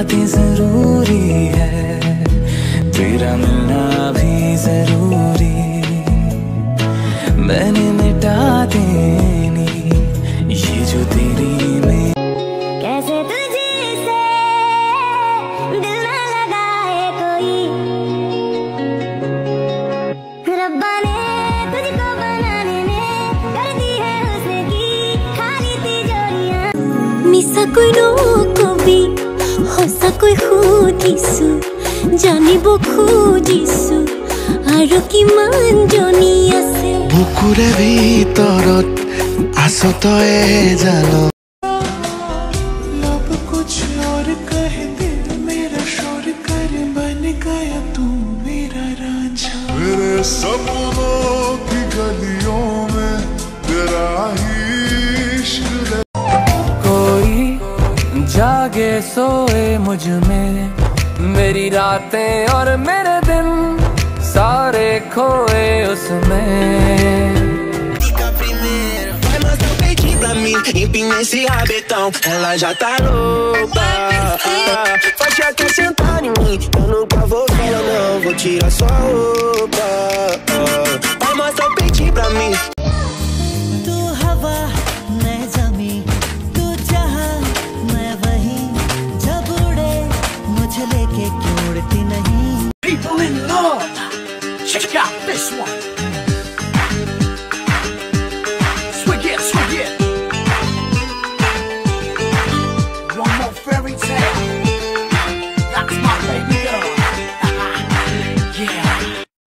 बातें जरूरी है, तेरा मिलना भी जरूरी। मैंने मिटा देनी ये जो तेरी में। कैसे तुझे से दिल ना लगाए कोई, रब्बा ने तुझको बनाने में कर दी है हुस्न की खाली तिजोरियां। मिसा कोई रोकबी হসা কই খুদিছো জানিব খুজিছো আৰু কিমান জনি আছে বুকুৰে ভিতৰত আছো তয়ে জান। लब कुछ और कह दिल मेरा शोर कर बन गया तू मेरा रांझा। मेरे सपनों की गलियों में तेरा ही इश्क। कोई जागे सोए मुझ में, मेरी रातें और मेरे दिन सारे खोए उसमें। Empina esse rabetão, ela já tá louca. Faixa quer sentar em mim, eu nunca vou falar não, vou tirar sua roupa. Vai mostrar o peitinho pra mim,